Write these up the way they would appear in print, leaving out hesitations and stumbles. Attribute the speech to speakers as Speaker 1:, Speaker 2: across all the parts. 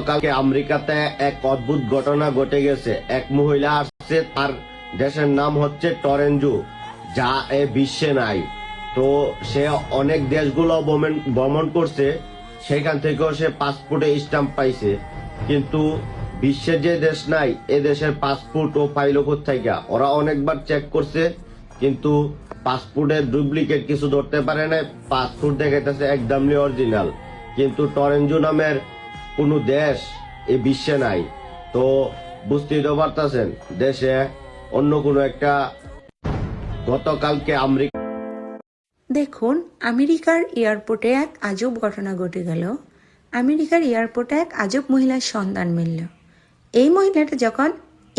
Speaker 1: গতকালকে আমেরিকাতে এক অদ্ভুত ঘটনা ঘটে গেছে। এক মহিলা আসছে, তার দেশের নাম হচ্ছে টরেঞ্জো, যা এ বিশ্বে নাই। তো সে অনেক দেশগুলো ভ্রমণ করছে, সেখান থেকেও সে পাসপোর্টে স্ট্যাম্প পাইছে। কিন্তু বিশ্বের যে দেশ নাই, এ দেশের পাসপোর্ট ও ফাইল থেকে ওরা অনেকবার চেক করছে, কিন্তু পাসপোর্টের ডুপ্লিকেট কিছু ধরতে পারে না। পাসপোর্ট দেখাইতেছে একদমই অরিজিনাল, কিন্তু টরেঞ্জো নামের কোনো দেশ এই বিশ্বে নাই। তো বুঝতেই তো পারতেছেন, দেশে অন্য কোনো একটা গতকালকে
Speaker 2: দেখুন, আমেরিকার এয়ারপোর্টে এক আজব ঘটনা ঘটে গেল। আমেরিকার এয়ারপোর্টে এক আজব মহিলার সন্ধান মিলল। এই মহিলাটা যখন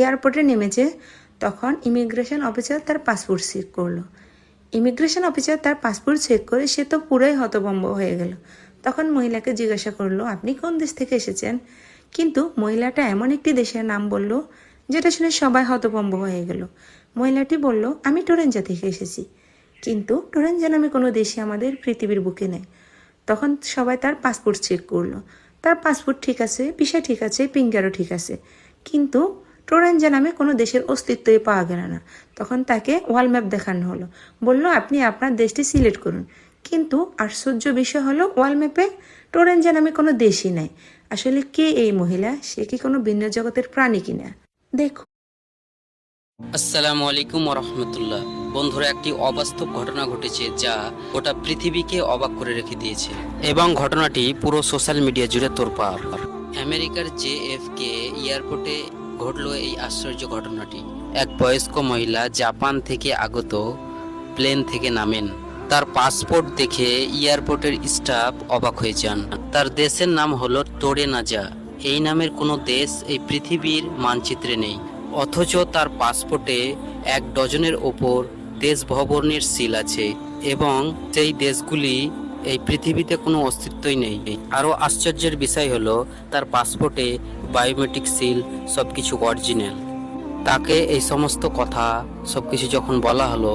Speaker 2: এয়ারপোর্টে নেমেছে, তখন ইমিগ্রেশন অফিসার তার পাসপোর্ট চেক করলো। ইমিগ্রেশন অফিসার তার পাসপোর্ট চেক করে সে তো পুরোই হতভম্ব হয়ে গেল। তখন মহিলাকে জিজ্ঞাসা করলো, আপনি কোন দেশ থেকে এসেছেন? কিন্তু মহিলাটা এমন একটি দেশের নাম বলল, যেটা শুনে সবাই হতভম্ব হয়ে গেল। মহিলাটি বলল, আমি টরেঞ্জো থেকে এসেছি। কিন্তু টরেঞ্জো নামে কোনো দেশই আমাদের পৃথিবীর বুকে নেই। তখন সবাই তার পাসপোর্ট চেক করলো। তার পাসপোর্ট ঠিক আছে, ভিসা ঠিক আছে, ফিঙ্গারও ঠিক আছে, কিন্তু টরেঞ্জো নামে কোনো দেশের অস্তিত্বই পাওয়া গেল না। তখন তাকে ওয়াল ম্যাপ দেখানো হলো, বলল আপনি আপনার দেশটি সিলেক্ট করুন। কিন্তু আশ্চর্য বিষয় হলো, ওয়াল ম্যাপে টরেঞ্জো নামে কোনো দেশই নাই। আসলে কে এই মহিলা? সে কি কোনো ভিন্ন জগতের প্রাণী কিনা? দেখুন।
Speaker 3: আসসালামু আলাইকুম রহমতুল্লাহ। বন্ধুরা, একটি অবাস্তব ঘটনা ঘটেছে যা গোটা পৃথিবীকে অবাক করে রেখে দিয়েছে, এবং ঘটনাটি পুরো সোশ্যাল মিডিয়া জুড়ে তোলপাড়। আমেরিকার JFK এয়ারপোর্টে ঘটল এই আশ্চর্য ঘটনাটি। এক বয়স্ক মহিলা জাপান থেকে আগত প্লেন থেকে নামেন। তার পাসপোর্ট দেখে এয়ারপোর্টের স্টাফ অবাক হয়ে যান। তার দেশের নাম হলো টোরেনাজা। এই নামের কোনো দেশ এই পৃথিবীর মানচিত্রে নেই, অথচ তার পাসপোর্টে 1 ডজনের ওপর দেশ ভবনের সিল আছে, এবং সেই দেশগুলি এই পৃথিবীতে কোনো অস্তিত্বই নেই। আরও আশ্চর্যের বিষয় হলো, তার পাসপোর্টে বায়োমেট্রিক সিল, সবকিছু অরিজিনাল। তাকে এই সমস্ত কথা সবকিছু যখন বলা হলো,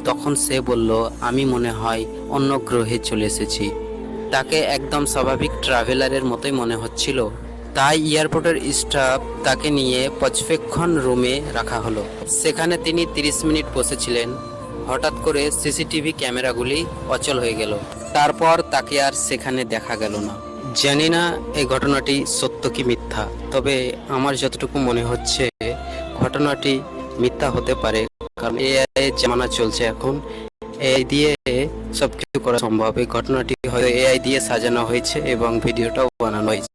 Speaker 3: তখন সে বলল, আমি মনে হয় অন্য গ্রহে চলে এসেছি। তাকে একদম স্বাভাবিক ট্রাভেলারের মতোই মনে হচ্ছিল। তাই এয়ারপোর্টের স্টাফ তাকে নিয়ে পর্যবেক্ষণ রুমে রাখা হলো। সেখানে তিনি 30 মিনিট বসেছিলেন। হঠাৎ করে সিসিটিভি ক্যামেরাগুলি অচল হয়ে গেল। তারপর তাকে আর সেখানে দেখা গেল না। জানি না এই ঘটনাটি সত্য কি মিথ্যা, তবে আমার যতটুকু মনে হচ্ছে ঘটনাটি মিথ্যা হতে পারে, কারণ AI জামানা চলছে এখন। AI দিয়ে সবকিছু করা সম্ভব। এই ঘটনাটি হয়তো AI দিয়ে সাজানো হয়েছে এবং ভিডিওটাও বানানো হয়েছে।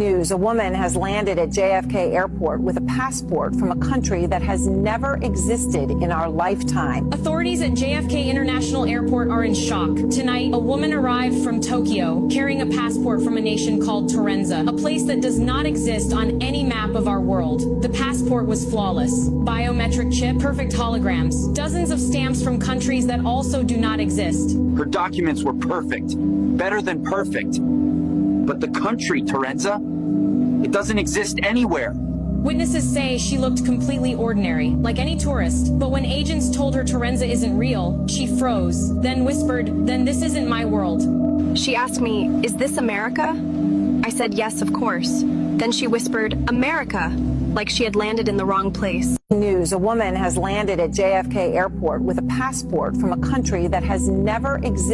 Speaker 4: News: a woman has landed at JFK Airport with a passport from a country that has never existed in our lifetime.
Speaker 5: Authorities at JFK International Airport are in shock. Tonight, a woman arrived from Tokyo carrying a passport from a nation called Torenza, a place that does not exist on any map of our world. The passport was flawless. Biometric chip, perfect holograms, dozens of stamps from countries that also do not exist.
Speaker 6: Her documents were perfect, better than perfect. But the country, Torenza, it doesn't exist anywhere.
Speaker 5: Witnesses say she looked completely ordinary, like any tourist. But when agents told her Torenza isn't real, she froze, then whispered, "Then this isn't my world."
Speaker 7: She asked me, "Is this America?" I said, "Yes, of course." Then she whispered, "America," like she had landed in the wrong place.
Speaker 4: News: a woman has landed at JFK Airport with a passport from a country that has never existed